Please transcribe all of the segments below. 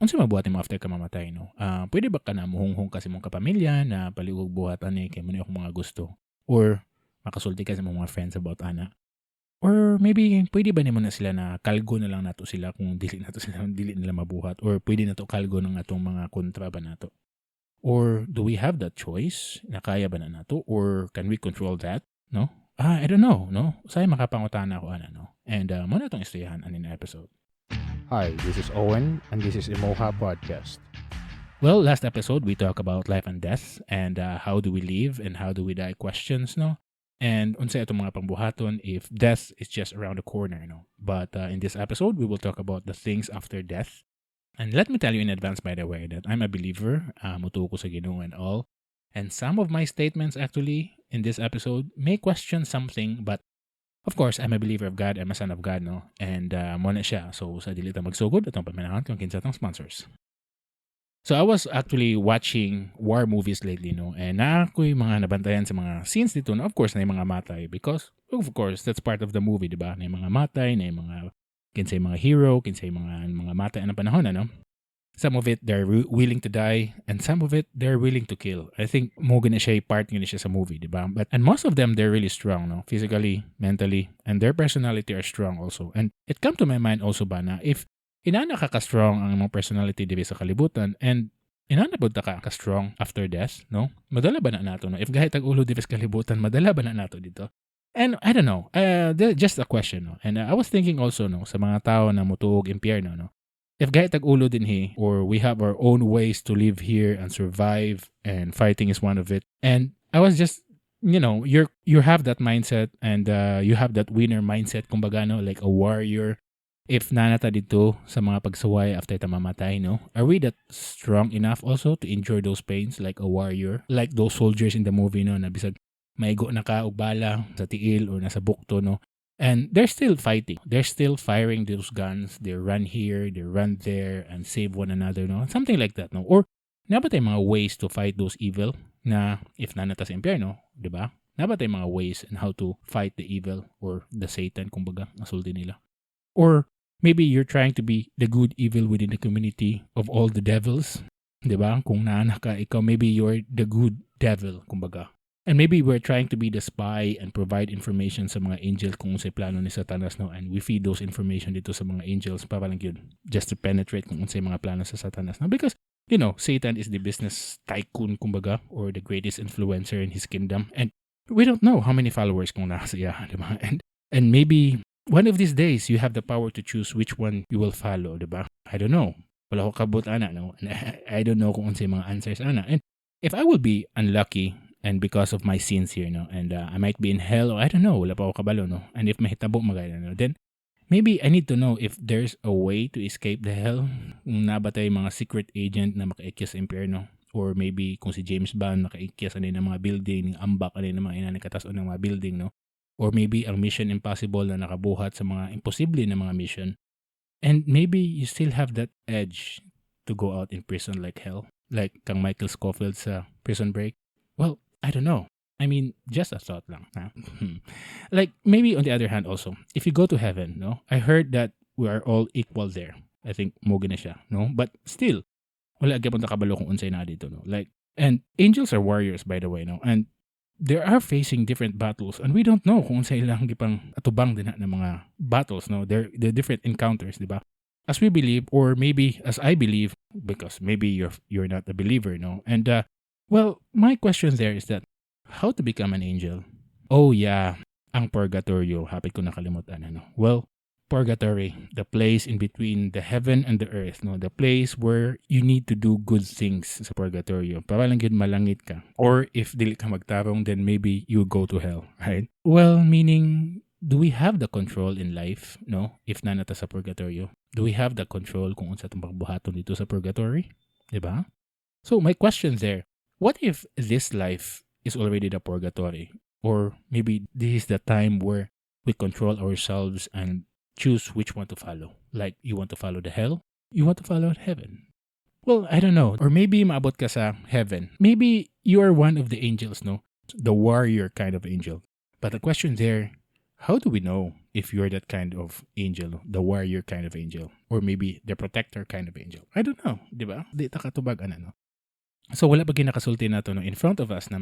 unsa mabuhat nimo after ka mamatay, no? Pwede ba ka na muhunghong ka sa imong kapamilya na palihog buhat ani kay mo akong mga gusto? Or makasulti ka sa imong mga friends about ana? Or maybe pwede ba nimo na sila na kalgo na lang nato sila kung dili nila mabuhat, or pwede na to kalgo ng atong mga kontra ba nato? Or do we have that choice na kaya ba na nato, or can we control that, no? I don't know, no? Usay makapangutana ako ana, no? And mo na tong istoryahan ani na episode. Hi, this is Owen, and this is Emoha Podcast. Well, last episode we talk about life and death, and how do we live and how do we die questions, no? And unsa itong mga pambuhaton if death is just around the corner, no? But in this episode, we will talk about the things after death. And let me tell you in advance, by the way, that I'm a believer, mutuo ko sa Ginoo and all. And some of my statements actually in this episode may question something, but of course, I'm a believer of God. I'm a son of God, no? And mo na siya. So, sa dili ta magsugod, atong paminahan kung kinsa tong sponsors. So, I was actually watching war movies lately, no? And na ako'y mga nabantayan sa mga scenes dito, no? Of course, na yung mga matay. Because, of course, that's part of the movie, di ba? Na yung mga matay, na yung mga, kinsa yung mga hero, kinsa yung mga matay ng panahon, ano? Some of it, they're willing to die. And some of it, they're willing to kill. I think, mo gina siya, part gina siya sa movie, di ba? And most of them, they're really strong, no? Physically, mentally, and their personality are strong also. And it come to my mind also ba na if inana ka ka-strong ang imong personality diri sa kalibutan, and inana pud ta ka ka-strong after death, no? Madala ba na nato, no? If gahi tag ulo diri sa kalibutan, madala ba na nato dito? And I don't know, just a question, no? And I was thinking also, no, sa mga tao na mutuog impyerno, no? If gahi tag ulo dinhi, or we have our own ways to live here and survive, and fighting is one of it. And I was just, you know, you have that mindset, and you have that winner mindset, kumbaga, no, like a warrior. If nanata dito sa mga pagsaway after ta mamatay, no? Are we that strong enough also to endure those pains like a warrior? Like those soldiers in the movie, no? Na bisag maigo na ka og bala sa tiil or nasa bukto, no? And they're still fighting. They're still firing those guns. They run here, they run there, and save one another, no? Something like that, no? Or nabatay mga ways to fight those evil na if nanata sa impyerno, di ba? Nabatay mga ways and how to fight the evil or the Satan, kumbaga, asulti nila. Or maybe you're trying to be the good evil within the community of all the devils. Diba? Kung naanak ka, ikaw, maybe you're the good devil, kumbaga. And maybe we're trying to be the spy and provide information sa mga angels kung unsay plano ni Satanas, no? And we feed those information dito sa mga angels para lang yun, just to penetrate kung unsay mga plano sa Satanas, no? Because, you know, Satan is the business tycoon, kumbaga, or the greatest influencer in his kingdom. And we don't know how many followers kung nasa iya, diba? And maybe one of these days, you have the power to choose which one you will follow, diba? I don't know. Wala ko kabut, ana, no? And I don't know kung unsay mga answers, ana. And if I will be unlucky, and because of my sins here, no? And I might be in hell, or I don't know, wala pa ako kabalo, no? And if mahitabo magaya, no? Then, maybe I need to know if there's a way to escape the hell. Kung nabatay mga secret agent na makaikyas sa impyerno. Or maybe kung si James Bond makaikyas ano ng mga building, ng ambak ano ng mga inanakatas ng mga building, no? Or maybe ang Mission Impossible na nakabuhat sa mga imposible na mga mission. And maybe you still have that edge to go out in prison like hell. Like kang Michael Scofield sa Prison Break. Well, I don't know. I mean, just a thought lang. Ha? Like maybe on the other hand also, if you go to heaven, no? I heard that we are all equal there. I think mo na siya, no? But still, wala gyapon ta kabalo kung unsay na dito, no? Like, and angels are warriors, by the way, no? And they are facing different battles, and we don't know kung unsay ilang gipang atubang din na mga battles, no? They're different encounters, di ba? As we believe, or maybe as I believe, because maybe you're not a believer, no? And well, my question there is that how to become an angel? Oh yeah, ang purgatorio, hapit ko nakalimutan, ano? Well, purgatory, the place in between the heaven and the earth, no? The place where you need to do good things sa purgatorio. Para lang yun malangit ka. Or if dili ka magtarong, then maybe you go to hell, right? Well, meaning, do we have the control in life, no? If nanata sa purgatorio, do we have the control kung unsa tong pagbuhaton dito sa purgatory? Diba? So my question there, what if this life is already the purgatory? Or maybe this is the time where we control ourselves and choose which one to follow. Like, you want to follow the hell? You want to follow heaven? Well, I don't know. Or maybe maabot ka sa heaven. Maybe you are one of the angels, no? The warrior kind of angel. But the question there, how do we know if you're that kind of angel, the warrior kind of angel, or maybe the protector kind of angel. I don't know, di ba? Di ta katubag no. So wala pa ginakasulti na to no, in front of us na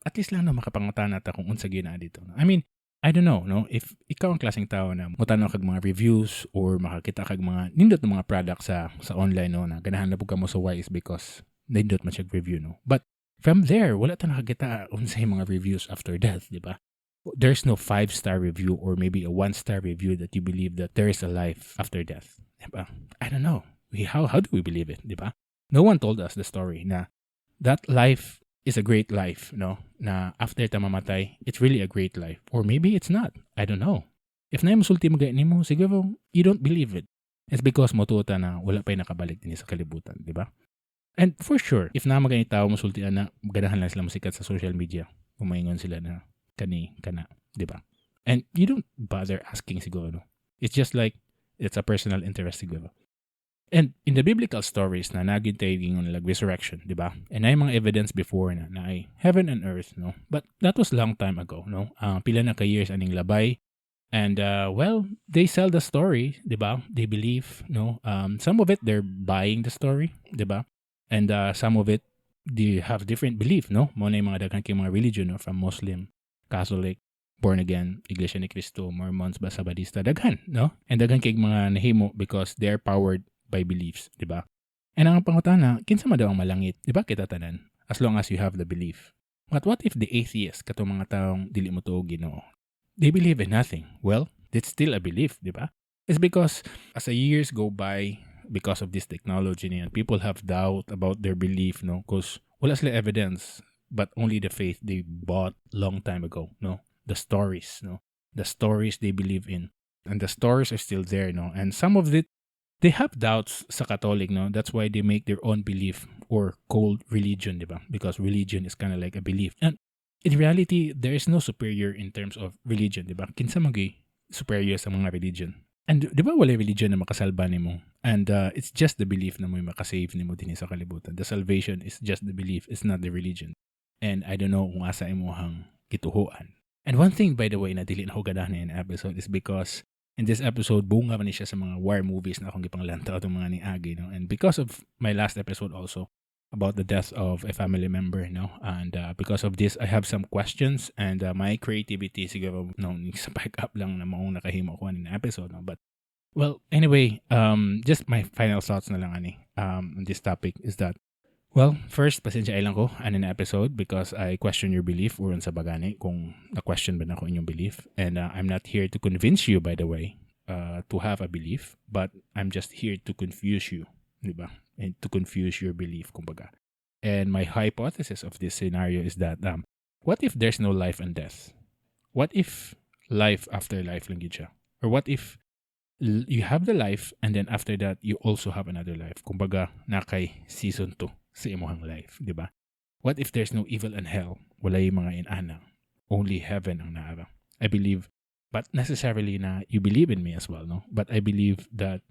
at least lang no, makapangutan nata kung unsa gina dito. No? I mean, I don't know, no? If ikaw ang klaseng tao na mutanaw kag mga reviews or makakita kag mga nindot na mga products sa online, no, na ganahan na po ka mo sa why is because nindot man siya review, no? But from there, wala ta nakakita unsay mga reviews after death, di ba? There's no 5-star review or maybe a 1-star review that you believe that there is a life after death. Diba? I don't know. How do we believe it? Diba? No one told us the story na that life is a great life, no? Na after ta mamatay, it's really a great life. Or maybe it's not. I don't know. If na musulti mo ganyan mo, siguro you don't believe it. It's because motuta na wala pa'y nakabalik din sa kalibutan, diba? And for sure, if na magani tao musultian na ganahan lang sila musikat sa social media, umaingon sila na kana, diba? And you don't bother asking siguro. It's just like, it's a personal interest siguro. And in the biblical stories na nagintay gingon like resurrection, diba? And ay mga evidence before na ay heaven and earth, no? But that was long time ago, no? Pila na ka years aning labay. And well, they sell the story, diba? They believe, no? Some of it they're buying the story, diba? And some of it they have different belief, no? Mo na yung mga daghan kay mga religion, no? From Muslim, Catholic, born again, Iglesia ni Cristo, Mormons, Basabadista, daghan, no? And daghan kay mga nahimo because they're powered by beliefs, di ba? And ang pangutana, kinsa man daw ang malangit, di ba kita tanan? As long as you have the belief. But what if the atheists, katong mga taong dili mo tuog Ginoo, they believe in nothing? Well, that's still a belief, di ba? It's because as the years go by, because of this technology niyan, people have doubt about their belief, no? Because wala sila evidence, but only the faith they bought long time ago, no? The stories, no? The stories they believe in. And the stories are still there, no? And some of it, they have doubts sa Catholic, no? That's why they make their own belief or called religion, diba? Because religion is kind of like a belief. And in reality, there is no superior in terms of religion, diba? Kinsa magay superior sa mga religion. And di ba wala religion na makasalba nimo? And it's just the belief na mo makasave nimo din sa kalibutan. The salvation is just the belief, it's not the religion. And I don't know kung asa imuhang kituhuan. And one thing, by the way, na dili na ko ganahan in episode is because in this episode, bunga man siya sa mga war movies na akong gipanglantaw itong mga ni Agi, no? And because of my last episode also about the death of a family member, no? And because of this, I have some questions and my creativity siguro, no, sa pick up lang na maong nakahimo ko in episode, no? But well, anyway, just my final thoughts na lang ani on this topic is that, well, first, pasensya ay lang ko an episode because I question your belief or sa bagani kung na-question ba na ko inyong belief. And I'm not here to convince you, by the way, to have a belief, but I'm just here to confuse you, diba? And to confuse your belief, kumbaga. And my hypothesis of this scenario is that, what if there's no life and death? What if life after life lang yun siya? Or what if you have the life and then after that, you also have another life? Kumbaga, na kay season 2. Sa imuhang life, di ba? What if there's no evil and hell? Wala yung mga inanang. Only heaven ang naara. I believe, but necessarily na you believe in me as well, no? But I believe that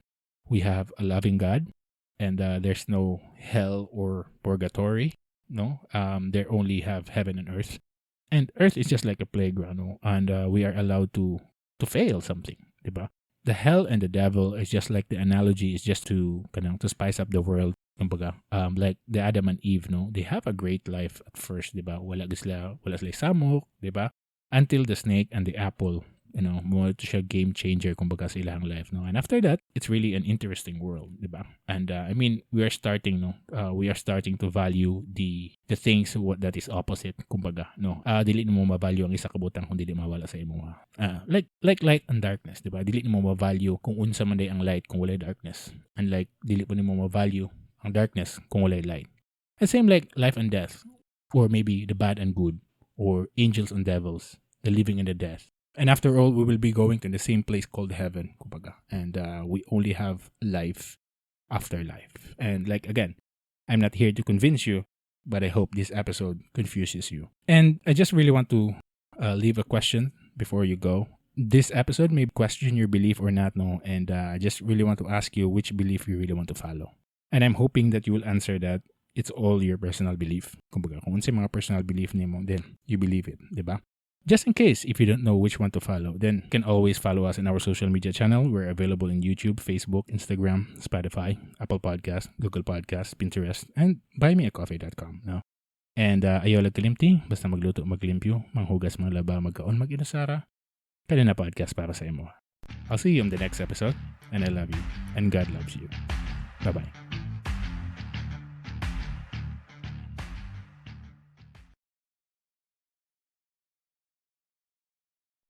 we have a loving God and there's no hell or purgatory, no? They only have heaven and earth. And earth is just like a playground, no? And we are allowed to fail something, di ba? The hell and the devil is just like the analogy is just to spice up the world. Kumbaga, like the Adam and Eve, no? They have a great life at first, di ba? Wala sila samok, di ba? Until the snake and the apple, you know, mo to siya game changer kumbaga sa ilang life, no? And after that, it's really an interesting world, di ba? And I mean, we are starting to value the things that is opposite, kumbaga, no? Dili mo ma-value ang isa ka butang kung dili mawala sa imo. Like light and darkness, di ba? Dili mo ma-value kung unsa man day ang light kung wala darkness. And like dili po nimo ma-value ang darkness kung walay light. And same like life and death, or maybe the bad and good, or angels and devils, the living and the dead. And after all, we will be going to the same place called heaven, kumbaga. And we only have life after life. And like again, I'm not here to convince you, but I hope this episode confuses you. And I just really want to leave a question before you go. This episode may question your belief or not, no? And I just really want to ask you which belief you really want to follow. And I'm hoping that you will answer that it's all your personal belief. Kumbaga, kung unsay mga personal belief nimo, then you believe it, di ba? Just in case, if you don't know which one to follow, then you can always follow us in our social media channel. We're available in YouTube, Facebook, Instagram, Spotify, Apple Podcasts, Google Podcasts, Pinterest, and buymeacoffee.com. No? And ayaw lang kalimti, basta magluto, maglimpyo, manghugas, manglaba, magkaon, mag-inusara. Kali na podcast para sa imo. I'll see you in the next episode, and I love you, and God loves you. Bye-bye.